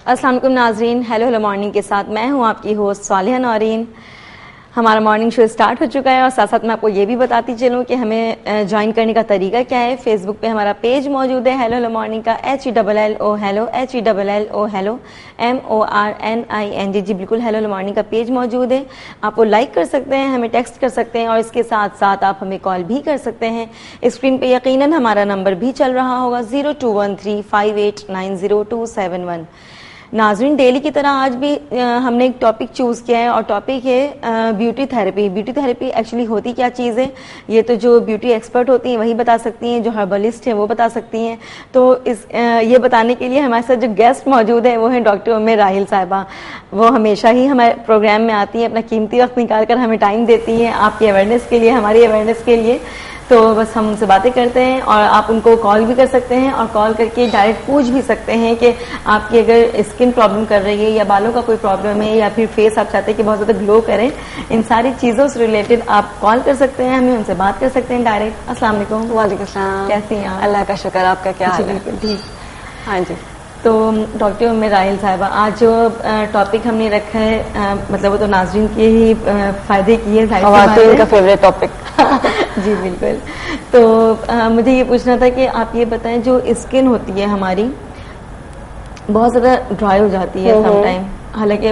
अस्सलाम वालेकुम नाज़रीन, हेलो हेलो मॉर्निंग के साथ मैं हूं आपकी होस्ट सालिहा नौरीन। हमारा मॉर्निंग शो स्टार्ट हो चुका है और साथ साथ मैं आपको ये भी बताती चलूं कि हमें ज्वाइन करने का तरीका क्या है। फेसबुक पे हमारा पेज मौजूद है हेलो हेलो मॉर्निंग का, HELLO hello HELLO hello MORNING, जी बिल्कुल हेलो हेलो मॉर्निंग का पेज मौजूद है। आप वो लाइक कर सकते हैं, हमें टेक्स्ट कर सकते हैं और इसके साथ साथ आप हमें कॉल भी कर सकते हैं। स्क्रीन पे यकीनन हमारा नंबर भी चल रहा होगा 0213589027 नाज़रीन, डेली की तरह आज भी हमने एक टॉपिक चूज़ किया है और टॉपिक है beauty therapy. Beauty therapy actually होती क्या चीज़ है, ये तो जो ब्यूटी एक्सपर्ट होती हैं वही बता सकती हैं, जो हर्बलिस्ट हैं वो बता सकती हैं। तो ये बताने के लिए हमारे साथ जो गेस्ट मौजूद है वो है डॉक्टर उम्मे राहिल साहिबा। वो हमेशा ही हमारे प्रोग्राम में आती हैं, अपना कीमती वक्त निकाल कर हमें टाइम देती हैं आपकी अवेयरनेस के लिए, हमारी अवेयरनेस के लिए। तो बस हम उनसे बातें करते हैं और आप उनको कॉल भी कर सकते हैं और कॉल करके डायरेक्ट पूछ भी सकते हैं कि आपकी अगर स्किन प्रॉब्लम कर रही है या बालों का कोई प्रॉब्लम है या फिर फेस आप चाहते हैं कि बहुत ज़्यादा ग्लो करें, इन सारी चीज़ों से रिलेटेड आप कॉल कर सकते हैं, हमें उनसे बात कर सकते हैं डायरेक्ट। अस्सलाम वालेकुम। वालेकुम सलाम। कैसी हैं आप? अल्लाह का शुक्र, आपका क्या हाल है? बिल्कुल ठीक। हाँ जी। तो डॉक्टर उम्मे राहिल साहिबा, आज जो टॉपिक हमने रखा है मतलब वो तो नाज़रीन के ही फायदे की है, ख़वातीन का फेवरेट टॉपिक। जी बिल्कुल। तो मुझे ये पूछना था कि आप ये बताएं, जो स्किन होती है हमारी बहुत ज़्यादा ड्राई हो जाती है समटाइम, हालांकि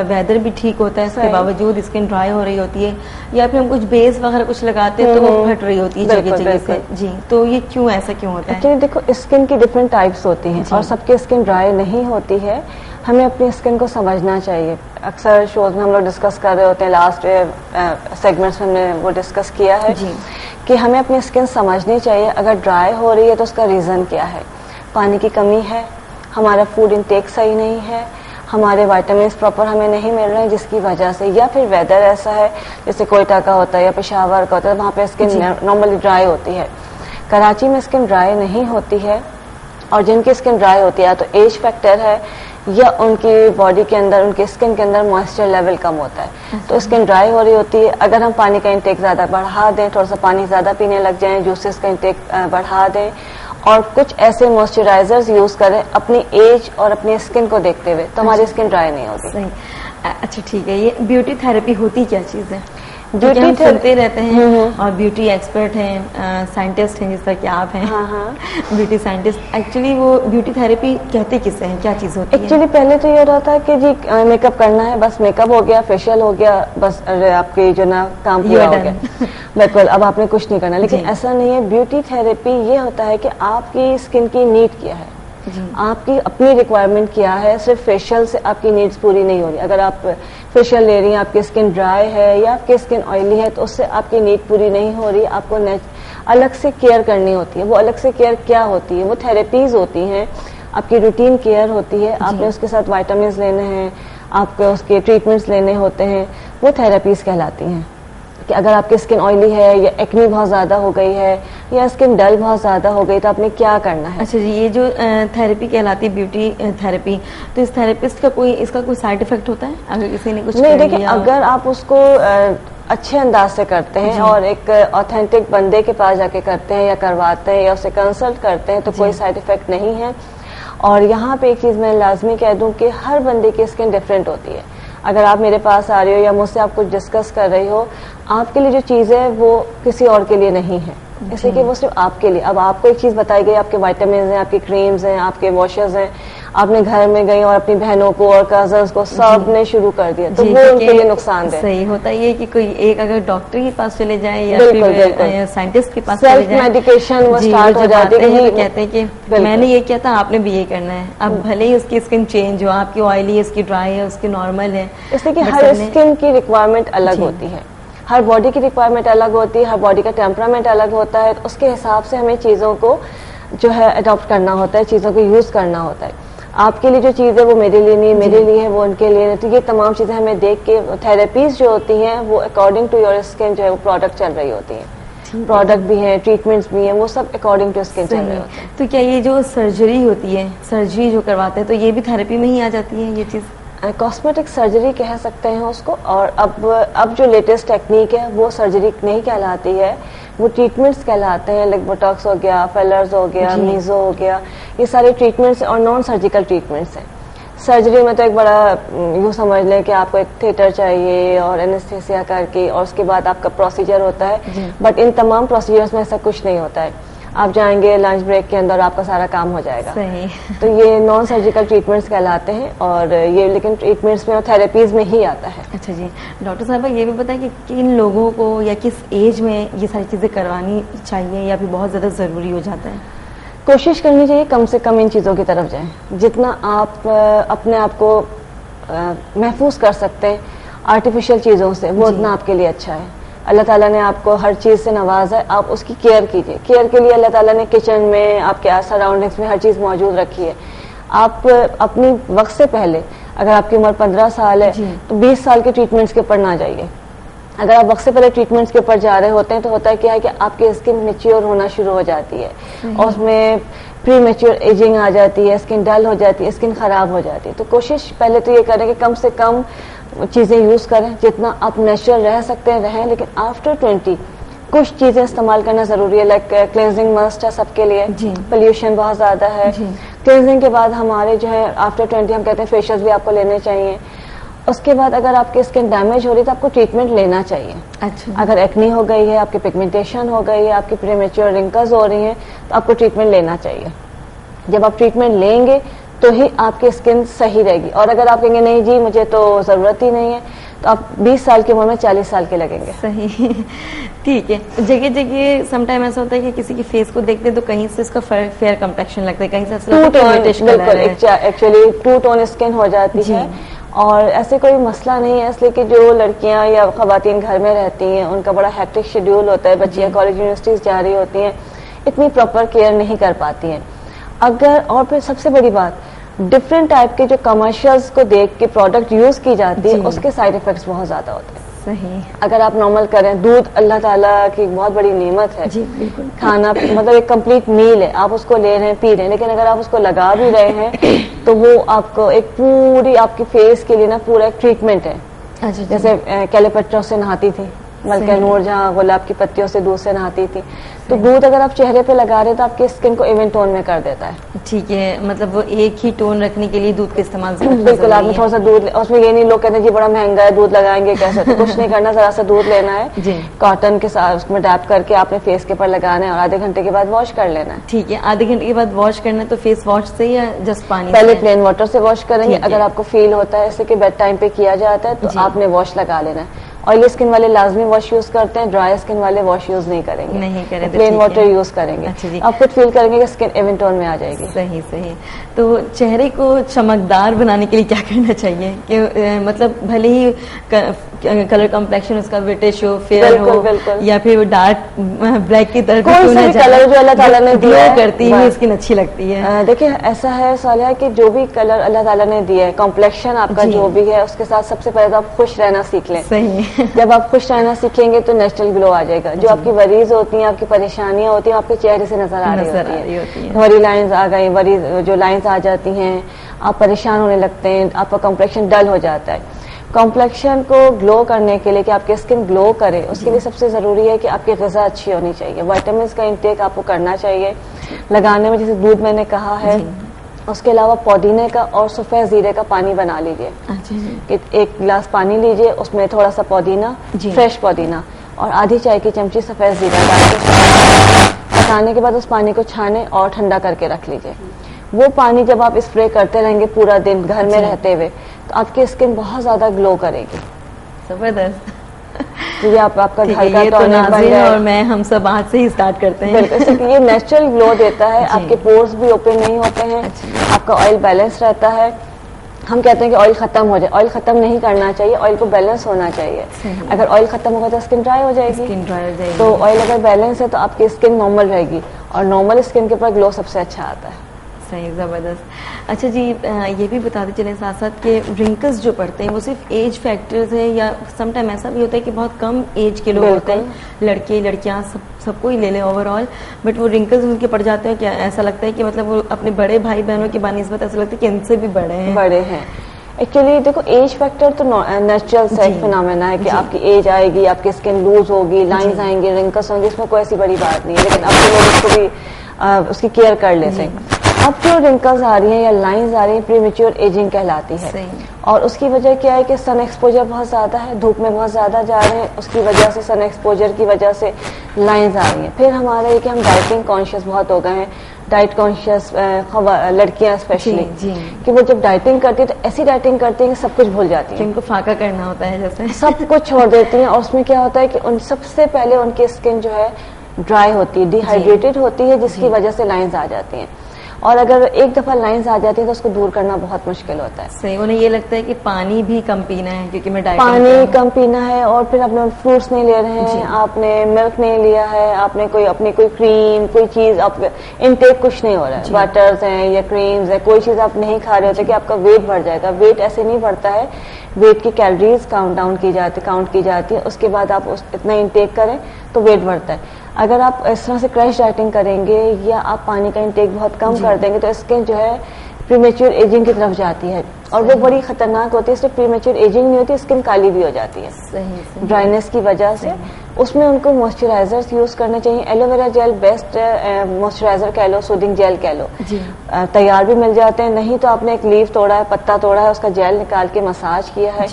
वेदर भी ठीक होता है, इसके बावजूद स्किन ड्राई हो रही होती है, या फिर हम कुछ बेस वगैरह कुछ लगाते हैं तो वो फट रही होती है जगह जगह से। जी, तो ये क्यों, ऐसा क्यों होता है? एक्चुअली देखो, स्किन की डिफरेंट टाइप्स होती हैं और सबकी स्किन ड्राई नहीं होती है। हमें अपनी स्किन को समझना चाहिए। अक्सर शोज में हम लोग डिस्कस कर रहे होते हैं, लास्ट सेगमेंट्स में हमने वो डिस्कस किया है कि हमें अपनी स्किन समझनी चाहिए। अगर ड्राई हो रही है तो उसका रीज़न क्या है? पानी की कमी है, हमारा फूड इनटेक सही नहीं है, हमारे विटामिन्स प्रॉपर हमें नहीं मिल रहे हैं जिसकी वजह से, या फिर वेदर ऐसा है जैसे कोयटा का होता है या पेशावर का होता है, वहाँ पे स्किन नॉर्मली ड्राई होती है। कराची में स्किन ड्राई नहीं होती है और जिनकी स्किन ड्राई होती है तो एज फैक्टर है या उनकी बॉडी के अंदर, उनकी स्किन के अंदर मॉइस्चर लेवल कम होता है तो स्किन ड्राई हो रही होती है। अगर हम पानी का इंटेक ज़्यादा बढ़ा दें, थोड़ा सा पानी ज़्यादा पीने लग जाएं, जूसेस का इंटेक बढ़ा दें और कुछ ऐसे मॉइस्चराइजर्स यूज करें अपनी एज और अपनी स्किन को देखते हुए, तो हमारी स्किन ड्राई नहीं होती। अच्छा ठीक है, ये ब्यूटी थेरेपी होती क्या चीज़ है? ब्यूटी हम सुनते रहते हैं और ब्यूटी एक्सपर्ट हैं, साइंटिस्ट हैं, जिस तरह कि आप हैं ब्यूटी साइंटिस्ट। एक्चुअली वो ब्यूटी थेरेपी कहते किसे हैं, क्या चीज़ होती है? एक्चुअली पहले तो ये होता है कि जी मेकअप करना है, बस मेकअप हो गया, फेशियल हो गया, बस आपकी जो ना काम पूरा हो गया, बिल्कुल, अब आपने कुछ नहीं करना। लेकिन ऐसा नहीं है। ब्यूटी थेरेपी ये होता है कि आपकी स्किन की नीड क्या है, आपकी अपनी रिक्वायरमेंट क्या है। सिर्फ फेशियल से आपकी नीड्स पूरी नहीं हो रही। अगर आप फेशियल ले रही हैं, आपकी स्किन ड्राई है या आपकी स्किन ऑयली है, तो उससे आपकी नीड पूरी नहीं हो रही। आपको अलग से केयर करनी होती है। वो अलग से केयर क्या होती है? वो थेरेपीज होती हैं, आपकी रूटीन केयर होती है। आपने उसके साथ विटामिन्स लेने हैं, आपको उसके ट्रीटमेंट्स लेने होते हैं, वो थेरेपीज कहलाती हैं। कि अगर आपकी स्किन ऑयली है या एक्ने बहुत ज़्यादा हो गई है या स्किन डल बहुत ज़्यादा हो गई, तो आपने क्या करना है? अच्छा जी, ये जो थेरेपी कहलाती है ब्यूटी थेरेपी, तो इस थेरेपिस्ट का इसका कोई साइड इफेक्ट होता है अगर किसी ने कुछ नहीं? देखिए, अगर आप उसको अच्छे अंदाज से करते हैं और एक ऑथेंटिक बंदे के पास जाके करते हैं या करवाते हैं या उसे कंसल्ट करते हैं तो कोई साइड इफेक्ट नहीं है। और यहाँ पे एक चीज़ मैं लाजमी कह दूँ कि हर बंदे की स्किन डिफरेंट होती है। अगर आप मेरे पास आ रही हो या मुझसे आप कुछ डिस्कस कर रही हो, आपके लिए जो चीज़ है वो किसी और के लिए नहीं है, इसलिए कि वो सिर्फ आपके लिए। अब आपको एक चीज़ बताई गई, आपके विटामिन्स हैं, आपकी क्रीम्स हैं, आपके वॉशेस हैं, आपने घर में गई और अपनी बहनों को और कजन्स को सब ने शुरू कर दिया, तो वो उनके लिए नुकसान है। सही होता है ये कि कोई एक अगर डॉक्टर के पास चले जाए या फिर साइंटिस्ट के पास चले सेल्फ मेडिकेशन वो स्टार्ट हो जाती है। कहते हैं कि मैंने ये किया था, आपने भी ये करना है। अब भले ही उसकी स्किन चेंज हो, आपकी ऑयली है, उसकी ड्राई है, उसकी नॉर्मल है, इसलिए कि हर स्किन की रिक्वायरमेंट अलग होती है, हर बॉडी की रिक्वायरमेंट अलग होती है, हर बॉडी का टेम्परामेंट अलग होता है। तो उसके हिसाब से हमें चीज़ों को जो है अडॉप्ट करना होता है, चीज़ों को यूज़ करना होता है। आपके लिए जो चीज़ है वो मेरे लिए नहीं, मेरे लिए है वो उनके लिए नहीं। तो ये तमाम चीज़ें हमें देख के, थेरेपीज जो होती हैं वो अकॉर्डिंग टू योर स्किन जो है वो प्रोडक्ट चल रही होती हैं। प्रोडक्ट भी हैं, ट्रीटमेंट्स भी हैं, वो सब अकॉर्डिंग टू स्किन चल रहे होते हैं। तो क्या ये जो सर्जरी होती है, सर्जरी जो करवाते हैं, तो ये भी थेरेपी में ही आ जाती है ये चीज़? कॉस्मेटिक सर्जरी कह सकते हैं उसको। और अब जो लेटेस्ट टेक्निक है वो सर्जरी नहीं कहलाती है, वो ट्रीटमेंट्स कहलाते हैं। लाइक बोटॉक्स हो गया, फिलर्स हो गया, मीजो हो गया, ये सारे ट्रीटमेंट्स और नॉन सर्जिकल ट्रीटमेंट्स हैं। सर्जरी में तो एक बड़ा यूँ समझ लें कि आपको एक थिएटर चाहिए और एनेस्थेसिया करके और उसके बाद आपका प्रोसीजर होता है, बट इन तमाम प्रोसीजर्स में ऐसा कुछ नहीं होता है। आप जाएंगे लंच ब्रेक के अंदर आपका सारा काम हो जाएगा। सही। तो ये नॉन सर्जिकल ट्रीटमेंट्स कहलाते हैं और ये लेकिन ट्रीटमेंट्स में और थेरेपीज में ही आता है। अच्छा जी, डॉक्टर साहबा ये भी बताएं कि किन लोगों को या किस एज में ये सारी चीजें करवानी चाहिए या फिर बहुत ज्यादा जरूरी हो जाता है? कोशिश करनी चाहिए कम से कम इन चीज़ों की तरफ जाएं। जितना आप अपने आप को महफूज कर सकते हैं आर्टिफिशियल चीज़ों से, वो उतना आपके लिए अच्छा है। अल्लाह ताला ने आपको हर चीज़ से नवाजा है, आप उसकी केयर कीजिए। केयर के लिए अल्लाह ताला ने किचन में, आपके सराउंडिंग्स में हर चीज़ मौजूद रखी है। आप अपनी वक्त से पहले, अगर आपकी उम्र 15 साल है तो 20 साल के ट्रीटमेंट्स के ऊपर ना जाइए। अगर आप वक्त से पहले ट्रीटमेंट्स के ऊपर जा रहे होते हैं तो होता है क्या है कि आपकी स्किन मैच्योर होना शुरू हो जाती है और उसमें प्री मैच्योर एजिंग आ जाती है, स्किन डल हो जाती है, स्किन खराब हो जाती है। तो कोशिश पहले तो ये करें कि कम से कम चीज़ें यूज़ करें, जितना आप नेचुरल रह सकते हैं रहें, लेकिन आफ्टर 20 कुछ चीज़ें इस्तेमाल करना ज़रूरी है। लाइक क्लेंजिंग मस्ट है सबके लिए, पोल्यूशन बहुत ज़्यादा है। क्लेंजिंग के बाद हमारे जो है आफ्टर 20 हम कहते हैं फेशियल्स भी आपको लेने चाहिए। उसके बाद अगर आपकी स्किन डैमेज हो रही है तो आपको ट्रीटमेंट लेना चाहिए। अच्छा। अगर एक्नी हो गई है, आपकी पिगमेंटेशन हो गई है, आपकी प्रीमेच्योर रिंकल्स हो रही हैं तो आपको ट्रीटमेंट लेना चाहिए। जब आप ट्रीटमेंट लेंगे तो ही आपकी स्किन सही रहेगी। और अगर आप कहेंगे नहीं जी मुझे तो ज़रूरत ही नहीं है, तो आप 20 साल की उम्र में 40 साल के लगेंगे। सही। ठीक है, जगह जगह समटाइम ऐसा होता है कि किसी के फेस को देखते हैं तो कहीं से इसका फेयर कम्प्लेक्शन लगता है, कहीं से एक्चुअली टू टोन स्किन हो जाती है। और ऐसे कोई मसला नहीं है, इसलिए कि जो लड़कियां या खवातीन घर में रहती हैं उनका बड़ा हैक्टिक शेड्यूल होता है, बच्चियां कॉलेज यूनिवर्सिटीज जा रही होती हैं, इतनी प्रॉपर केयर नहीं कर पाती हैं। अगर और फिर सबसे बड़ी बात, डिफरेंट टाइप के जो कमर्शियल्स को देख के प्रोडक्ट यूज की जाती है उसके साइड इफेक्ट्स बहुत ज्यादा होते हैं। सही। अगर आप नॉर्मल करें, दूध अल्लाह ताला की बहुत बड़ी नेमत है। जी बिल्कुल। खाना मतलब एक कंप्लीट मील है, आप उसको ले रहे हैं पी रहे हैं, लेकिन अगर आप उसको लगा भी रहे हैं तो वो आपको एक पूरी आपकी फेस के लिए ना पूरा एक ट्रीटमेंट है। अच्छा। जैसे कैलेपेट्रा से नहाती थी मलका नूर, जहाँ गुलाब की पत्तियों से दूध से नहाती थी, तो दूध अगर आप चेहरे पे लगा रहे हैं तो आपकी स्किन को इवन टोन में कर देता है। ठीक है, मतलब वो एक ही टोन रखने के लिए दूध का इस्तेमाल बिल्कुल। आपने थोड़ा सा दूध, उसमें ये नहीं लोग कहते हैं जी बड़ा महंगा है दूध लगाएंगे कैसे, तो कुछ नहीं करना, जरा सा दूध लेना है, कॉटन के साथ उसमें डैप करके आपने फेस के ऊपर लगाना है और आधे घंटे के बाद वॉश कर लेना है। ठीक है, आधे घंटे के बाद वॉश करना है तो फेस वॉश से या जस्ट पानी? पहले प्लेन वाटर से वॉश करेंगे। अगर आपको फील होता है जैसे कि बेड टाइम पे किया जाता है तो आपने वॉश लगा लेना है। ऑयली स्किन वाले लाजमी वॉश यूज करते हैं, ड्राई स्किन वाले वॉश यूज नहीं करेंगे, नहीं करें, प्लेन वाटर यूज करेंगे। अच्छा जी। आप खुद फील करेंगे कि स्किन इवन टोन में आ जाएगी। सही सही। तो चेहरे को चमकदार बनाने के लिए क्या करना चाहिए कि मतलब भले ही कलर कम्प्लेक्शन उसका ब्रिटिश हो, फेयर हो, या फिर डार्क ब्लैक की तरफ कोई सा भी कलर जो अल्लाह ताला ने दिया है करती है स्किन अच्छी लगती है। देखिए ऐसा है सालिया कि जो भी कलर अल्लाह ताला ने दिया है, कॉम्प्लेक्शन आपका जो भी है, उसके साथ सबसे पहले तो आप खुश रहना सीख लें। सही। जब आप खुश रहना सीखेंगे तो नेचुरल ग्लो आ जाएगा। जो आपकी वरीज होती हैं, आपकी परेशानियां होती हैं, आपके चेहरे से नजर आ रही होती है। वरी लाइंस आ गई, वरी जो लाइंस आ जाती हैं, आप परेशान होने लगते हैं, आपका कॉम्प्लेक्शन डल हो जाता है। कॉम्प्लेक्शन को ग्लो करने के लिए कि आपकी स्किन ग्लो करे, उसके लिए सबसे जरूरी है कि आपकी ग़िज़ा अच्छी होनी चाहिए। विटामिन्स का इंटेक आपको करना चाहिए लगाने में, जैसे दूध मैंने कहा है। उसके अलावा पुदीने का और सफ़ेद जीरे का पानी बना लीजिए। कि एक गिलास पानी लीजिए, उसमें थोड़ा सा पुदीना, फ्रेश पुदीना और आधी चाय की चमची सफ़ेद जीरा डाल के पकाने के बाद उस पानी को छाने और ठंडा करके रख लीजिए। वो पानी जब आप स्प्रे करते रहेंगे पूरा दिन घर में रहते हुए तो आपकी स्किन बहुत ज्यादा ग्लो करेगी। जबरदस्त। तो ये आपका घर का टॉनिक बन जाए और मैं हम सब आज से ही स्टार्ट करते हैं। बिल्कुल, ये नेचुरल ग्लो देता है, आपके पोर्स भी ओपन नहीं होते हैं, आपका ऑयल बैलेंस रहता है। हम कहते हैं कि ऑयल खत्म हो जाए, ऑयल खत्म नहीं करना चाहिए, ऑयल को बैलेंस होना चाहिए। अगर ऑयल खत्म होगा तो स्किन ड्राई हो जाएगी। तो ऑयल अगर बैलेंस है तो आपकी स्किन नॉर्मल रहेगी और नॉर्मल स्किन के ऊपर ग्लो सबसे अच्छा आता है। सही, ज़बरदस्त। अच्छा जी, ये भी बताते चले साथ साथ कि रिंकल्स जो पड़ते हैं वो सिर्फ एज फैक्टर्स है या सम टाइम ऐसा भी होता है कि बहुत कम एज के लोग होते हैं, लड़के लड़कियां सबको ही ले लें ओवरऑल, बट वो रिंकल्स उनके पड़ जाते हैं? क्या ऐसा लगता है कि मतलब वो अपने बड़े भाई बहनों की बानिस्बत ऐसा लगता है कि इनसे भी बड़े हैं? एक्चुअली देखो, एज फैक्टर तो नेचुरल सेट फिनोमेना है कि आपकी एज आएगी, आपकी स्किन लूज होगी, लाइंस आएंगी, रिंकल्स होंगे, इसमें कोई ऐसी बड़ी बात नहीं है। लेकिन अब तो लोग उसको भी उसकी केयर कर लेते हैं। अब जो रिंकल्स आ रही हैं या लाइंस आ रही हैं प्रीमेच्योर एजिंग कहलाती है। और उसकी वजह क्या है कि सन एक्सपोजर बहुत ज़्यादा है, धूप में बहुत ज़्यादा जा रहे हैं, उसकी वजह से सन एक्सपोजर की वजह से लाइंस आ रही हैं। फिर हमारा ये कि हम डाइटिंग कॉन्शियस बहुत हो गए हैं, डाइट कॉन्शियस लड़कियां स्पेशली, कि वो जब डाइटिंग करती है तो ऐसी डाइटिंग करती है कि सब कुछ भूल जाती है, उनको फाका करना होता है जैसे सब कुछ छोड़ देती हैं। और उसमें क्या होता है कि उन सबसे पहले उनकी स्किन जो है ड्राई होती है, डिहाइड्रेटेड होती है, जिसकी वजह से लाइंस आ जाती हैं। और अगर एक दफा लाइंस आ जाती है तो उसको दूर करना बहुत मुश्किल होता है। सही, उन्हें ये लगता है कि पानी भी कम पीना है क्योंकि मैं डाइटिंग पानी कम पीना है, और फिर आपने फ्रूट्स नहीं ले रहे हैं, आपने मिल्क नहीं लिया है, आपने अपनी कोई क्रीम कोई चीज आप इनटेक कुछ नहीं हो रहा है, बटर्स हैं या क्रीम्स है, कोई चीज आप नहीं खा रहे होते कि आपका वेट बढ़ जाएगा। वेट ऐसे नहीं बढ़ता है, वेट की कैलोरीज काउंट की जाती है, उसके बाद आप इतना इनटेक करें तो वेट बढ़ता है। अगर आप इस तरह से क्रैश डाइटिंग करेंगे या आप पानी का इंटेक बहुत कम कर देंगे तो स्किन जो है प्रीमेच्योर एजिंग की तरफ जाती है, और वो बड़ी खतरनाक होती है। इसलिए प्रीमेच्योर एजिंग नहीं होती, स्किन काली भी हो जाती है सही। ड्राइनेस की वजह से। उसमें उनको मॉइस्चराइजर्स यूज करने चाहिए। एलोवेरा जेल बेस्ट मॉइस्चराइजर कह लो, सूदिंग जेल कह लो, तैयार भी मिल जाते हैं। नहीं तो आपने एक लीफ तोड़ा है, पत्ता तोड़ा है, उसका जेल निकाल के मसाज किया है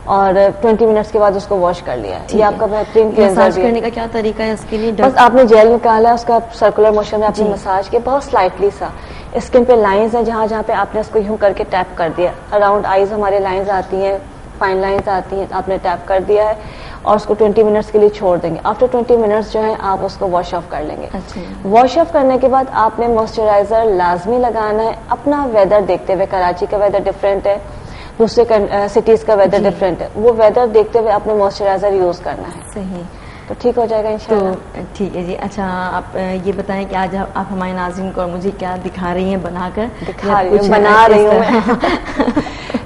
और 20 मिनट्स के बाद उसको वॉश कर लिया है, ये आपका बेहतरीन मसाज करने का क्या तरीका है इसके लिए? बस आपने जेल निकाला, उसका सर्कुलर मोशन में आपने मसाज किया, बहुत स्लाइटली सा। स्किन पे लाइंस है, जहाँ जहाँ पे आपने उसको यूं करके टैप कर दिया, अराउंड आईज हमारे लाइंस आती हैं, फाइन लाइंस आती हैं, आपने टैप कर दिया है और उसको 20 मिनट्स के लिए छोड़ देंगे। आफ्टर 20 मिनट्स जो है आप उसको वॉश ऑफ कर लेंगे। वॉश ऑफ करने के बाद आपने मॉइस्चराइजर लाजमी लगाना है, अपना वेदर देखते हुए। कराची का वेदर डिफरेंट है, दूसरे सिटीज का वेदर डिफरेंट है, वो वेदर देखते हुए आपने मॉइस्चराइजर यूज करना है। सही, तो ठीक हो जाएगा इंशाल्लाह। तो ठीक है जी। अच्छा, आप ये बताएं कि आज आप हमारे नाज़रीन को और मुझे क्या दिखा रही हैं, बना रही हूँ मैं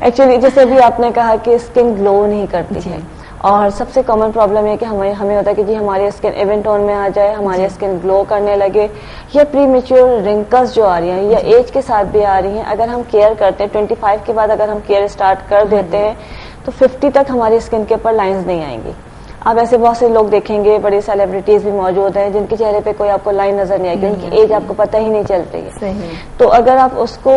एक्चुअली जैसे भी आपने कहा कि स्किन ग्लो नहीं करती है, और सबसे कॉमन प्रॉब्लम है कि हमें होता है कि जी हमारी स्किन इवन टोन में आ जाए, हमारी स्किन ग्लो करने लगे, या प्रीमेच्योर रिंकल्स जो आ रही हैं या एज के साथ भी आ रही हैं। अगर हम केयर करते हैं 25 के बाद अगर हम केयर स्टार्ट कर देते हैं तो 50 तक हमारी स्किन के ऊपर लाइंस नहीं आएंगी। आप ऐसे बहुत से लोग देखेंगे, बड़े सेलिब्रिटीज भी मौजूद हैं जिनके चेहरे पे कोई आपको लाइन नजर नहीं आएगी, उनकी एज आपको पता ही नहीं चलती है। तो अगर आप उसको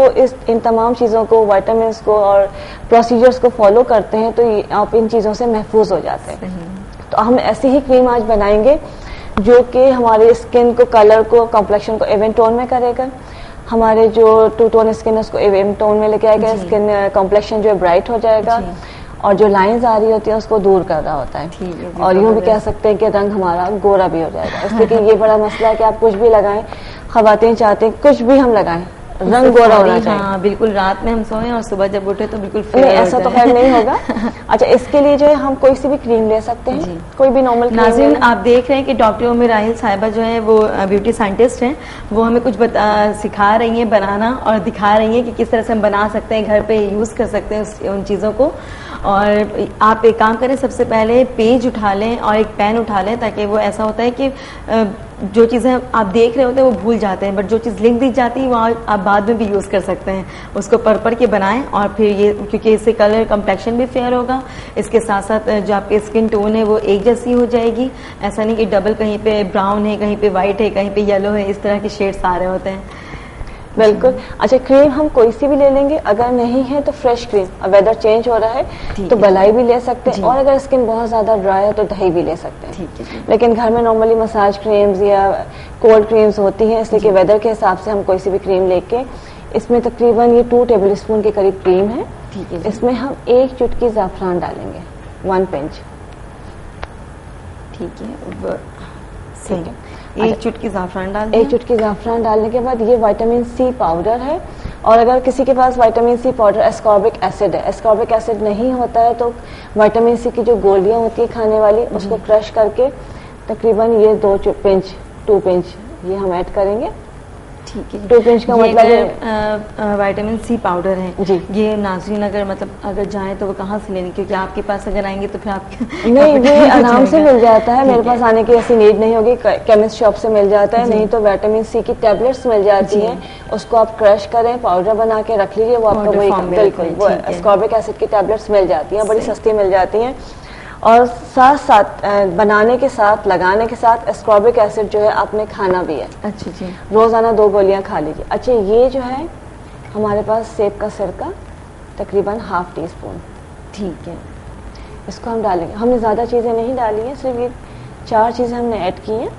इन तमाम चीजों को, विटामिन को और प्रोसीजर्स को फॉलो करते हैं तो आप इन चीजों से महफूज हो जाते हैं। तो हम ऐसी ही क्रीम आज बनाएंगे जो कि हमारे स्किन को, कलर को, कॉम्प्लेक्शन को इवन टोन में करेगा, हमारे जो टू टोन स्किन है उसको इवन टोन में लेके आएगा, स्किन कॉम्प्लेक्शन जो है ब्राइट हो जाएगा, और जो लाइंस आ रही होती है उसको दूर कर रहा होता है। और यूं भी कह सकते हैं कि रंग हमारा गोरा भी हो जाएगा। इसलिए कि ये बड़ा मसला है कि आप कुछ भी लगाएं, खवातीन चाहते हैं कुछ भी हम लगाएं, रंग गोरा होना चाहिए। हाँ, बिल्कुल। रात में हम सोए और सुबह जब उठे तो बिल्कुल नहीं, ऐसा तो खैर नहीं होगा। अच्छा, इसके लिए जो है हम कोई सी भी क्रीम ले सकते हैं, कोई भी नॉर्मल क्रीम। नाज़रीन, आप देख रहे हैं कि डॉक्टर उम्र राहिल साहिबा जो है वो ब्यूटी साइंटिस्ट हैं, वो हमें कुछ सिखा रही हैं बनाना और दिखा रही हैं कि किस तरह से हम बना सकते हैं, घर पे यूज कर सकते हैं उन चीज़ों को। और आप एक काम करें, सबसे पहले पेज उठा लें और एक पेन उठा लें, ताकि वो ऐसा होता है कि जो चीज़ें आप देख रहे होते हैं वो भूल जाते हैं, बट जो चीज़ लिख दी जाती है वो आप बाद में भी यूज़ कर सकते हैं। उसको पढ़ के बनाएं, और फिर ये, क्योंकि इससे कलर कम्प्लेक्शन भी फेयर होगा, इसके साथ साथ जो आपकी स्किन टोन है वो एक जैसी हो जाएगी। ऐसा नहीं कि डबल, कहीं पे ब्राउन है, कहीं पे वाइट है, कहीं पे येलो है, इस तरह के शेड्स आ रहे होते हैं। बिल्कुल। अच्छा, क्रीम हम कोई सी भी ले लेंगे, अगर नहीं है तो फ्रेश क्रीम, अब वेदर चेंज हो रहा है तो बलाई भी ले सकते हैं, और अगर स्किन बहुत ज्यादा ड्राई है तो दही भी ले सकते हैं। लेकिन घर में नॉर्मली मसाज क्रीम्स या कोल्ड क्रीम्स होती हैं, इसलिए कि वेदर के हिसाब से हम कोई सी भी क्रीम लेके, इसमें तकरीबन ये 2 टेबल स्पून के करीब क्रीम है। इसमें हम 1 चुटकी ज़ाफ़रान डालेंगे, 1 पिंच। ठीक है, सही है। एक चुटकी ज़ाफ़रान डाल, 1 चुटकी ज़ाफ़रान डालने के बाद ये विटामिन सी पाउडर है, और अगर किसी के पास vitamin C powder, ascorbic acid है, एस्कॉर्बिक एसिड नहीं होता है तो विटामिन सी की जो गोलियां होती है खाने वाली, उसको क्रश करके तकरीबन ये 2 पिंच ये हम ऐड करेंगे। ठीक है, 2 पिंच का मतलब विटामिन सी पाउडर है जी। ये नाज़रीन अगर जाए तो वो कहाँ से लेंगे, क्योंकि आपके पास अगर आएंगे तो फिर आप नहीं, ये आराम से मिल जाता है, मेरे पास आने की ऐसी नीड नहीं होगी, केमिस्ट शॉप से मिल जाता है। नहीं तो विटामिन सी की टैबलेट्स मिल जाती हैं, उसको आप क्रश करें, पाउडर बना के रख लीजिए, वो आपका वही बिल्कुल वो एस्कॉर्बिक एसिड की टैबलेट्स मिल जाती हैं, बड़ी सस्ती मिल जाती हैं। और साथ साथ बनाने के साथ, लगाने के साथ एस्कॉर्बिक एसिड जो है आपने खाना भी है। अच्छा जी। रोजाना 2 गोलियां खा लीजिए। अच्छा, ये जो है हमारे पास सेब का सिरका तकरीबन ½ टीस्पून, ठीक है, इसको हम डालेंगे। हमने ज़्यादा चीज़ें नहीं डाली हैं, सिर्फ ये 4 चीज़ें हमने ऐड की हैं।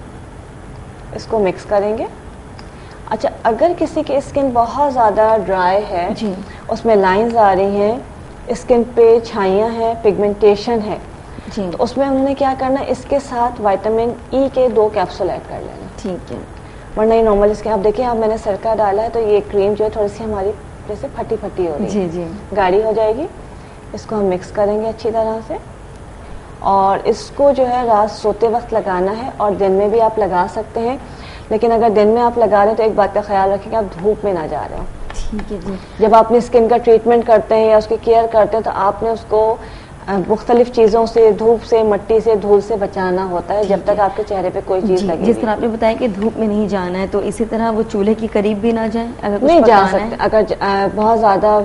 इसको मिक्स करेंगे। अच्छा, अगर किसी की स्किन बहुत ज़्यादा ड्राई है जी, उसमें लाइंस आ रही हैं, स्किन पे छाइयाँ हैं, पिगमेंटेशन है, जी, तो उसमें हमने क्या करना है, इसके साथ विटामिन ई के 2 कैप्सूल ऐड कर लेना। ठीक है, वरना ये नॉर्मल इसके, आप देखिए, अब मैंने सिरका डाला है तो ये क्रीम जो है थोड़ी सी हमारी जैसे फटी फटी हो रही है, जी, जी, गाढ़ी हो जाएगी। इसको हम मिक्स करेंगे अच्छी तरह से, और इसको जो है रात सोते वक्त लगाना है, और दिन में भी आप लगा सकते हैं। लेकिन अगर दिन में आप लगा रहे हैं तो एक बात का ख्याल रखें कि आप धूप में ना जा रहे हो। ठीक है जी। जब आप अपनी स्किन का ट्रीटमेंट करते हैं या उसकी केयर करते हैं तो आपने उसको मुख्तलिफ चीज़ों से, धूप से, मिट्टी से, धूल से बचाना होता है, जब तक आपके चेहरे पे कोई चीज़ लगे। जिस तरह आपने बताया कि धूप में नहीं जाना है, तो इसी तरह वो चूल्हे के करीब भी ना जाए अगर कुछ नहीं जा पकाना है? सकते, अगर बहुत ज़्यादा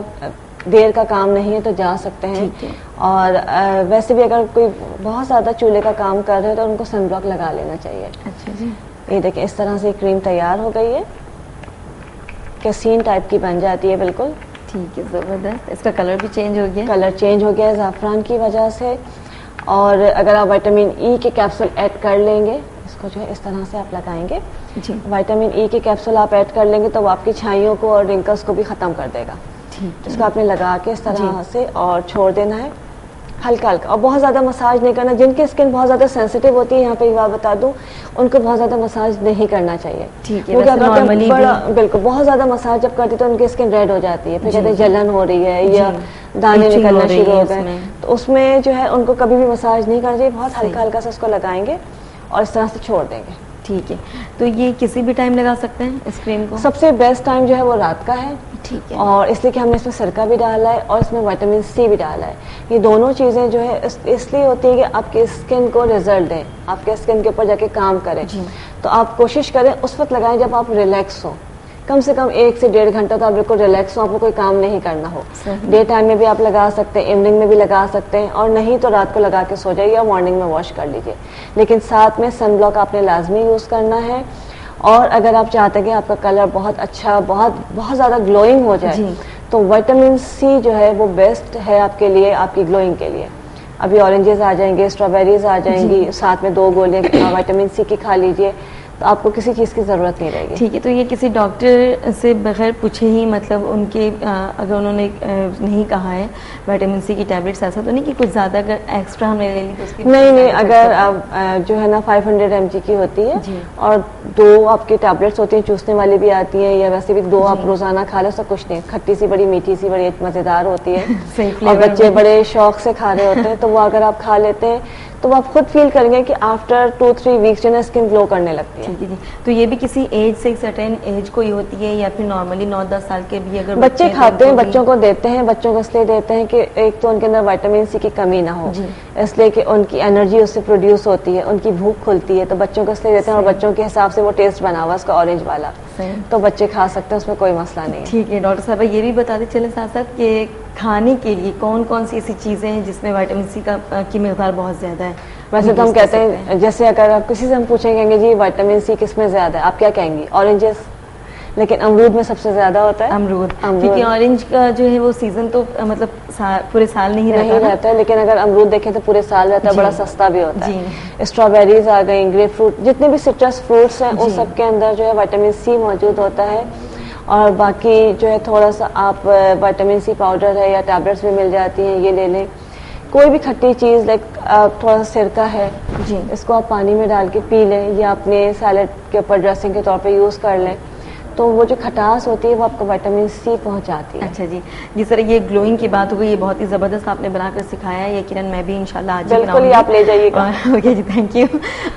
देर का काम नहीं है तो जा सकते हैं। ठीक है। और वैसे भी अगर कोई बहुत ज़्यादा चूल्हे का काम कर रहे हैं तो उनको सनब्लॉक लगा लेना चाहिए। अच्छा जी। ये देखिए, इस तरह से क्रीम तैयार हो गई है, कैसीन टाइप की बन जाती है बिल्कुल। ठीक है, ज़बरदस्त। इसका कलर भी चेंज हो गया? कलर चेंज हो गया है ज़ाफ़रान की वजह से। और अगर आप विटामिन ई के कैप्सूल ऐड कर लेंगे, इसको जो है इस तरह से आप लगाएंगे जी, विटामिन ई के कैप्सूल आप ऐड कर लेंगे तो वो आपकी छाइयों को और रिंकल्स को भी ख़त्म कर देगा। ठीक है। इसको आपने लगा के इस तरह जी। से और छोड़ देना है हल्का हल्का, और बहुत ज़्यादा मसाज नहीं करना। जिनकी स्किन बहुत ज़्यादा सेंसिटिव होती है, यहाँ पे एक बात बता दूं, उनको बहुत ज़्यादा मसाज नहीं करना चाहिए। ठीक है, क्योंकि वैसे अगर नॉर्मली भी बिल्कुल बहुत ज़्यादा मसाज जब करती तो उनकी स्किन रेड हो जाती है, फिर जी, कहते हैं जी। जलन हो रही है या जी। दाने Itching निकलना हो रही शुरू है हो गए, उसमें। तो उसमें जो है उनको कभी भी मसाज नहीं करना चाहिए। बहुत सही। हल्का हल्का सा उसको लगाएंगे और इस तरह से छोड़ देंगे। ठीक है, तो ये किसी भी टाइम लगा सकते हैं इस क्रीम को? सबसे बेस्ट टाइम जो है वो रात का है। ठीक है। और इसलिए कि हमने इसमें सिरका भी डाला है और इसमें विटामिन सी भी डाला है। ये दोनों चीज़ें जो है इसलिए होती है कि आपके स्किन को रिजल्ट दें, आपके स्किन के ऊपर जाके काम करें। जी। तो आप कोशिश करें उस वक्त लगाएं जब आप रिलैक्स हो, कम से कम 1 से 1.5 घंटा तो आप बिल्कुल रिलैक्स हो, आपको कोई काम नहीं करना हो। डे टाइम में भी आप लगा सकते हैं, इवनिंग में भी लगा सकते हैं, और नहीं तो रात को लगा के सो जाइए या मॉर्निंग में वॉश कर लीजिए। लेकिन साथ में सन ब्लॉक आपने लाजमी यूज़ करना है। और अगर आप चाहते हैं कि आपका कलर बहुत अच्छा, बहुत बहुत ज़्यादा ग्लोइंग हो जाए, तो विटामिन सी जो है वो बेस्ट है आपके लिए, आपकी ग्लोइंग के लिए। अभी ऑरेंजेस आ जाएंगे, स्ट्रॉबेरीज आ जाएंगी, साथ में 2 गोलियां विटामिन सी की खा लीजिए, तो आपको किसी चीज़ की ज़रूरत नहीं रहेगी। ठीक है, तो ये किसी डॉक्टर से बगैर पूछे ही, मतलब उनके अगर उन्होंने नहीं कहा है विटामिन सी की टैबलेट्स, ऐसा तो नहीं कि कुछ ज़्यादा अगर एक्स्ट्रा हमने ले ली तो उसकी? नहीं, अगर जो है ना 500 mg की होती है और 2 आपकी टैबलेट्स होती हैं, चूसने वाली भी आती हैं, या वैसे भी 2 आप रोजाना खा लो, सब कुछ नहीं। खट्टी सी बड़ी, मीठी सी बड़ी, मज़ेदार होती है और बच्चे बड़े शौक से खा रहे होते हैं, तो वो अगर आप खा लेते हैं तो आप खुद फील करेंगे कि आफ्टर 2-3 वीक्स जो है स्किन ग्लो करने लगती है। ठीक है जी। तो ये भी किसी एज से, एक सर्टेन एज को ही होती है, या फिर नॉर्मली 9-10 साल के भी अगर बच्चे खाते हैं, बच्चों को देते हैं, बच्चों को इसलिए देते हैं कि एक तो उनके अंदर विटामिन सी की कमी ना हो, इसलिए कि उनकी एनर्जी उससे प्रोड्यूस होती है, उनकी भूख खुलती है, तो बच्चों को इसलिए देते हैं। और बच्चों के हिसाब से वो टेस्ट बना हुआ उसका ऑरेंज वाला, तो बच्चे खा सकते हैं, उसमें कोई मसला नहीं है। ठीक है डॉक्टर साहब, ये भी बताते चले साथ साथ कि खाने के लिए कौन कौन सी ऐसी चीज़ें हैं जिसमें विटामिन सी की मिकदार बहुत ज़्यादा है? वैसे तो हम कहते हैं, जैसे अगर आप किसी से हम पूछेंगे जी विटामिन सी किस में ज़्यादा है, आप क्या कहेंगी? ऑरेंजेस, लेकिन अमरूद में सबसे ज़्यादा होता है अमरूद, क्योंकि ऑरेंज का जो है वो सीजन तो मतलब पूरे साल नहीं रहता है, लेकिन अगर अमरूद देखें तो पूरे साल रहता है, बड़ा सस्ता भी होता है। स्ट्रॉबेरीज आ गई, ग्रेप फ्रूट, जितने भी सिट्रस फ्रूट्स हैं उन सब के अंदर जो है विटामिन सी मौजूद होता है। और बाकी जो है थोड़ा सा आप विटामिन सी पाउडर है या टैबलेट्स भी मिल जाती हैं, ये ले लें। कोई भी खट्टी चीज़, लाइक थोड़ा सा सिरका है जी, इसको आप पानी में डाल के पी लें, या अपने सैलड के ऊपर ड्रेसिंग के तौर पे यूज़ कर लें, तो वो जो खटास होती है वो आपको विटामिन सी पहुंचाती है। अच्छा जी, जिस तरह ये ग्लोइंग की बात हो गई, ये बहुत ही ज़बरदस्त आपने बनाकर सिखाया है, यकीनन मैं भी इंशाल्लाह आज बिल्कुल ही आप ले जाइएगा। ओके जी, थैंक यू।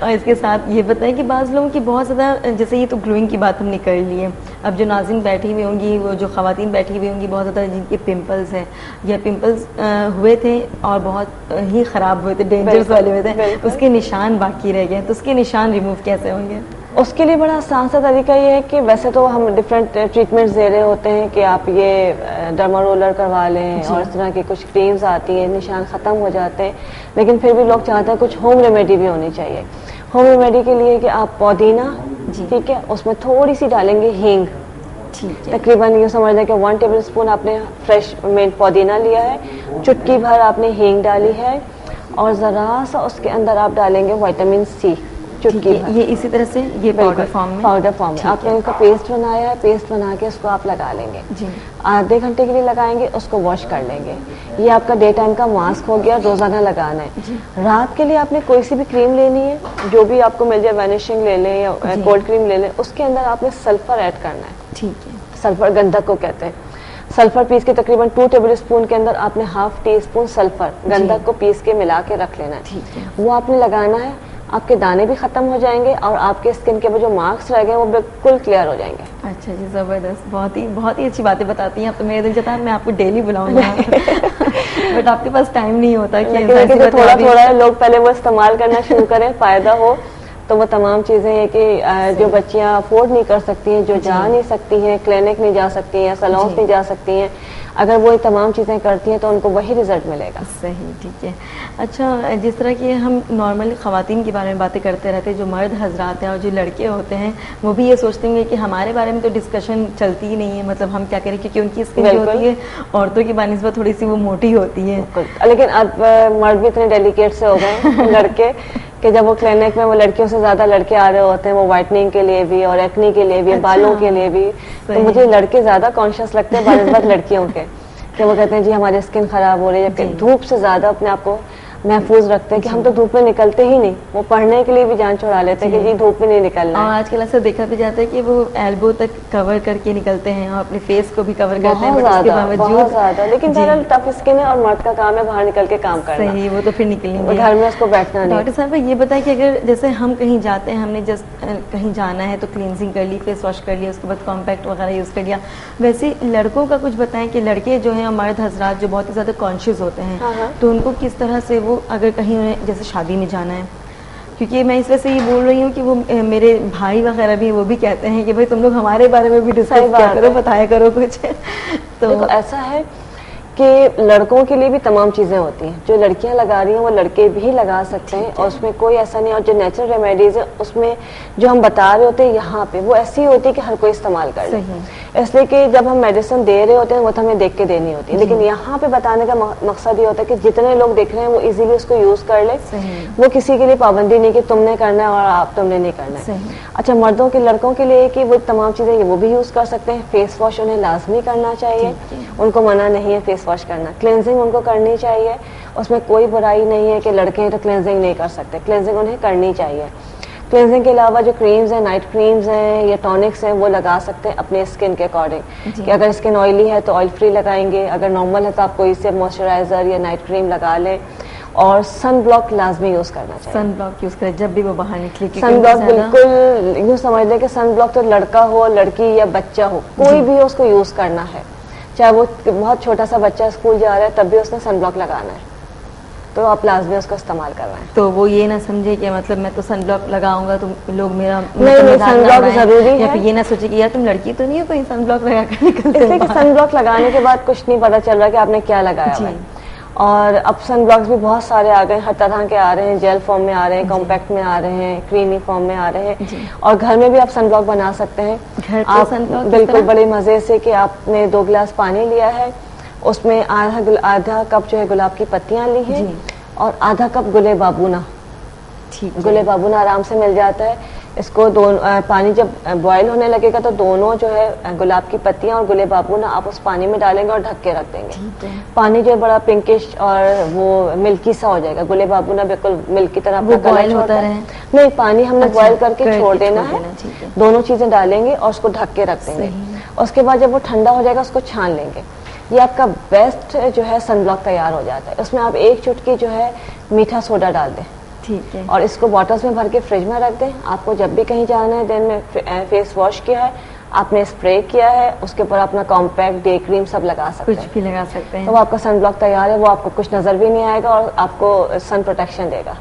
और इसके साथ ये बताएं कि बाज़ लोगों की बहुत ज़्यादा, जैसे ये तो ग्लोइंग की बात हमने कर ली है, अब जो नाज़रीन बैठी हुई होंगी, वो जो ख़वातीन बैठी हुई होंगी, बहुत ज़्यादा जिनके पिम्पल्स हैं या पिम्पल्स हुए थे और बहुत ही ख़राब हुए थे, डेंजरस वाले हुए थे, उसके निशान बाकी रह गए, तो उसके निशान रिमूव कैसे होंगे? उसके लिए बड़ा आसान सा तरीका ये है कि वैसे तो हम डिफरेंट ट्रीटमेंट्स दे रहे होते हैं कि आप ये डर्मा रोलर करवा लें और इस तरह की कुछ क्रीम्स आती हैं, निशान ख़त्म हो जाते हैं, लेकिन फिर भी लोग चाहते हैं कुछ होम रेमेडी भी होनी चाहिए। होम रेमेडी के लिए कि आप पुदीना, ठीक है, उसमें थोड़ी सी डालेंगे हींग, तकरीबन ये समझ लें कि 1 टेबल स्पून आपने फ्रेश मेड पुदीना लिया है, चुटकी भर आपने हींग डाली है और ज़रा सा उसके अंदर आप डालेंगे विटामिन सी, चुटकी भर। ये इसी तरह से ये पाउडर फॉर्म में आपने इसका पेस्ट बनाया है, पेस्ट बना के उसको आप लगा लेंगे जी। आधे घंटे के लिए लगाएंगे, उसको वॉश कर लेंगे। ये आपका डे टाइम का मास्क हो गया, रोजाना लगाना है। रात के लिए आपने कोई सी भी क्रीम लेनी है, जो भी आपको मिल जाए, वैनिशिंग ले लें या कोल्ड क्रीम ले लें, उसके अंदर आपने सल्फर ऐड करना है, ठीक है। सल्फर गंधक को कहते हैं। सल्फर पीस के तकरीबन 2 टेबल स्पून के अंदर आपने ½ टीस्पून सल्फर गंधक को पीस के मिला के रख लेना है, ठीक है। वो आपने लगाना है, आपके दाने भी खत्म हो जाएंगे और आपके स्किन के जो मार्क्स रह गए वो बिल्कुल क्लियर हो जाएंगे। अच्छा जी, जबरदस्त, बहुत ही अच्छी बातें बताती हैं आप तो। मेरे दिल चाहता है मैं आपको डेली बुलाऊंगा बट आपके पास टाइम नहीं होता कि थोड़ा थोड़ा लोग पहले वो इस्तेमाल करना शुरू करें, फायदा हो तो वो तमाम चीजें हैं कि जो बच्चियां अफोर्ड नहीं कर सकती हैं, जो जा नहीं सकती हैं, क्लिनिक नहीं जा सकती हैं, सैलून नहीं जा सकती हैं, अगर वो ये तमाम चीज़ें करती हैं तो उनको वही रिजल्ट मिलेगा। सही, ठीक है। अच्छा, जिस तरह की हम नॉर्मली ख़वातीन के बारे में बातें करते रहते हैं, जो मर्द हजरात हैं और जो लड़के होते हैं वो भी ये सोचते हैं कि हमारे बारे में तो डिस्कशन चलती ही नहीं है, मतलब हम क्या करें, क्योंकि उनकी स्किन जो होती है औरतों की बानिस्बत थोड़ी सी वो मोटी होती है। लेकिन अब मर्द भी इतने डेलिकेट से हो गए लड़के कि जब वो क्लिनिक में वो लड़कियों से ज्यादा लड़के आ रहे होते हैं, वो व्हाइटनिंग के लिए भी और एक्नी के लिए भी, अच्छा, बालों के लिए भी, तो मुझे लड़के ज्यादा कॉन्शियस लगते हैं बानिस्बत लड़कियों के, कि वो कहते हैं जी हमारी स्किन खराब हो रही है, जबकि धूप से ज्यादा अपने आप को महफूज रखते हैं कि हम तो धूप में निकलते ही नहीं, वो पढ़ने के लिए भी जान छुड़ा लेते हैं कि जी धूप में नहीं निकलना। और आजकल ऐसा देखा भी जाता है कि वो एल्बो तक कवर करके निकलते हैं और अपने फेस को भी कवर करते हैं, बहुत ज्यादा। लेकिन बहरहाल टफ स्किन है और मर्द का काम है बाहर निकल के काम करना। सही, वो तो फिर निकलेंगे, घर में उसको बैठना नहीं। डॉक्टर साहब ये बताएं कि अगर जैसे हम कहीं जाते हैं, हमने जस्ट कहीं जाना है तो क्लींजिंग कर ली, फेस वॉश कर लिया, उसके बाद कॉम्पैक्ट वगैरह यूज कर लिया, वैसे लड़कों का कुछ बताएं कि लड़के जो हैं मर्द हजरात जो बहुत ही ज्यादा कॉन्शियस होते हैं, तो उनको किस तरह से वो अगर कहीं जैसे शादी में जाना है, क्योंकि मैं इस वजह से ये बोल रही हूँ कि वो मेरे भाई वगैरह भी वो भी कहते हैं कि भाई तुम लोग हमारे बारे में भी डिस्कस करो, बताया करो कुछ तो ऐसा है कि लड़कों के लिए भी तमाम चीज़ें होती हैं, जो लड़कियां लगा रही हैं वो लड़के भी लगा सकते हैं और उसमें कोई ऐसा नहीं। और जो नेचुरल रेमेडीज है उसमें जो हम बता रहे होते हैं यहाँ पे वो ऐसी होती है कि हर कोई इस्तेमाल कर ले, इसलिए कि जब हम मेडिसिन दे रहे होते हैं वो तो हमें देख के देनी होती है, लेकिन यहाँ पे बताने का मकसद ये होता है कि जितने लोग देख रहे हैं वो इजीली उसको यूज कर ले, वो किसी के लिए पाबंदी नहीं कि तुमने करना है और तुमने नहीं करना है। अच्छा, मर्दों के लड़कों के लिए कि वो तमाम चीजें वो भी यूज कर सकते हैं। फेस वॉश उन्हें लाजमी करना चाहिए, उनको मना नहीं है फेस वॉश करना। क्लेंजिंग उनको करनी चाहिए, उसमें कोई बुराई नहीं है कि लड़के हैं तो क्लेंजिंग नहीं कर सकते, क्लेंजिंग उन्हें करनी चाहिए। क्लेंजिंग के अलावा जो क्रीम्स हैं, नाइट क्रीम्स हैं या टॉनिक्स हैं, वो लगा सकते हैं अपने स्किन के अकॉर्डिंग, कि अगर स्किन ऑयली है तो ऑयल फ्री लगाएंगे, अगर नॉर्मल है तो आप कोई से मॉइस्चराइजर या नाइट क्रीम लगा लें। और सन ब्लॉक लाजमी यूज करना चाहिए, सन ब्लॉक यूज करें जब भी वो बाहर निकले। सन ब्लॉक बिल्कुल यूँ समझ लें कि सन ब्लॉक तो लड़का हो, लड़की या बच्चा हो, कोई भी हो उसको यूज करना है, चाहे वो बहुत छोटा सा बच्चा स्कूल जा रहा है तब भी उसने सन ब्लॉक लगाना है, तो आप लाजमी उसको इस्तेमाल कर रहे हैं। तो वो ये ना समझे कि मतलब मैं तो सन ब्लॉक लगाऊंगा तो लोग मेरा नहीं, सन ब्लॉक जरूरी है। या फिर ये ना सोचे कि यार तुम लड़की तो नहीं हो कोई सन ब्लॉक लगा कर निकलते, इसलिए कि सन ब्लॉक लगाने के बाद कुछ नहीं पता चल रहा कि आपने क्या लगाया हुआ है। और अब सन ब्लॉक्स भी बहुत सारे आ गए, हर तरह के आ रहे हैं, जेल फॉर्म में आ रहे हैं, कॉम्पैक्ट में आ रहे हैं, क्रीमी फॉर्म में आ रहे हैं, और घर में भी आप सन ब्लॉक बना सकते हैं। घर पे आप सन ब्लॉक बिल्कुल बड़े मजे से कि आपने 2 गिलास पानी लिया है, उसमें आधा कप जो है गुलाब की पत्तियां ली है और आधा कप गुले बाबूना। ठीक, गुले बाबूना आराम से मिल जाता है। इसको पानी जब बॉयल होने लगेगा तो दोनों जो है गुलाब की पत्तियां और गुले बाबूना आप उस पानी में डालेंगे और ढक के रख देंगे। पानी जो है बड़ा पिंकिश और वो मिल्की सा हो जाएगा, गुले बाबूना बिल्कुल मिल्क की तरह बॉयल होता है। नहीं, पानी हमने बॉयल करके छोड़ देना है, दोनों चीजें डालेंगे और उसको ढक के रख देंगे। उसके बाद जब वो ठंडा हो जाएगा उसको छान लेंगे। ये आपका बेस्ट जो है सन ब्लॉक तैयार हो जाता है। उसमें आप 1 चुटकी जो है मीठा सोडा डाल दें, ठीक है, और इसको बॉटल्स में भर के फ्रिज में रख दें। आपको जब भी कहीं जाना है, दिन में फेस वॉश किया है, आपने स्प्रे किया है, उसके ऊपर अपना कॉम्पैक्ट, डे क्रीम सब लगा सकते हैं, कुछ भी लगा सकते हैं, तो वो आपका सन ब्लॉक तैयार है। वो आपको कुछ नजर भी नहीं आएगा और आपको सन प्रोटेक्शन देगा।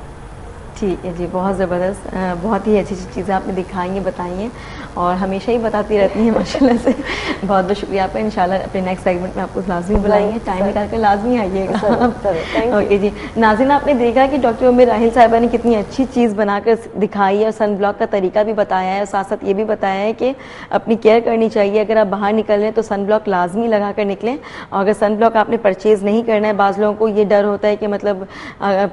ठीक है जी, बहुत ज़बरदस्त, बहुत ही अच्छी अच्छी चीज़ें आपने दिखाई हैं, बताई हैं और हमेशा ही बताती रहती हैं माशाल्लाह से। बहुत बहुत शुक्रिया आपका। इंशाल्लाह अपने नेक्स्ट सेगमेंट में आपको लाजमी बुलाएंगे, टाइम निकाल कर लाजमी आइएगा। ओके जी, नाज़रीन आपने देखा कि डॉक्टर उम्मे राहिल साहिबा ने कितनी अच्छी चीज़ बनाकर दिखाई है और सन ब्लॉक का तरीका भी बताया है और साथ साथ ये भी बताया है कि अपनी केयर करनी चाहिए। अगर आप बाहर निकल रहे हैं तो सन ब्लॉक लाजमी लगा कर निकलें और अगर सन ब्लॉक आपने परचेज़ नहीं करना है, बाज़ लोगों को ये डर होता है कि मतलब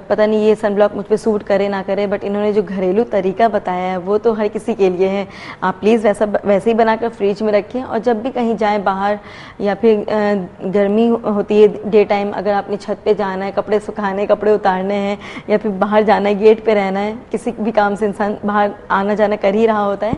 पता नहीं ये सन ब्लॉक मुझ पर सूट करे ना करे, बट इन्होंने जो घरेलू तरीका बताया है वो तो हर किसी के लिए है। आप प्लीज़ वैसे ही बनाकर फ्रिज में रखें और जब भी कहीं जाएं बाहर या फिर गर्मी होती है डे टाइम, अगर आपने छत पे जाना है, कपड़े सुखाने, कपड़े उतारने हैं या फिर बाहर जाना है, गेट पे रहना है, किसी भी काम से इंसान बाहर आना जाना कर ही रहा होता है,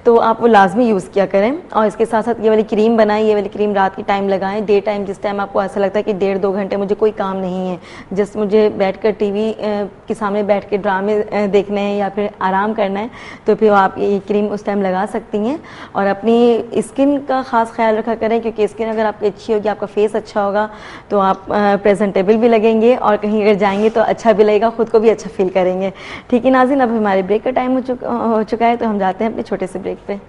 तो आप वो लाजमी यूज़ किया करें। और इसके साथ साथ ये वाली क्रीम बनाएं, ये वाली क्रीम रात की टाइम लगाएं। डे टाइम जिस टाइम आपको ऐसा लगता है कि 1.5-2 घंटे मुझे कोई काम नहीं है, जस्ट मुझे बैठकर टीवी के सामने बैठ के ड्रामे देखने हैं या फिर आराम करना है, तो फिर आप ये क्रीम उस टाइम लगा सकती हैं। और अपनी स्किन का ख़ास ख्याल रखा करें, क्योंकि स्किन अगर आपकी अच्छी होगी, आपका फेस अच्छा होगा, तो आप प्रेजेंटेबल भी लगेंगे और कहीं अगर जाएंगे तो अच्छा भी लगेगा, खुद को भी अच्छा फील करेंगे। ठीक है नाज़रीन, अब हमारे ब्रेक का टाइम हो चुका है, तो हम जाते हैं अपने छोटे से ब्रेक पे।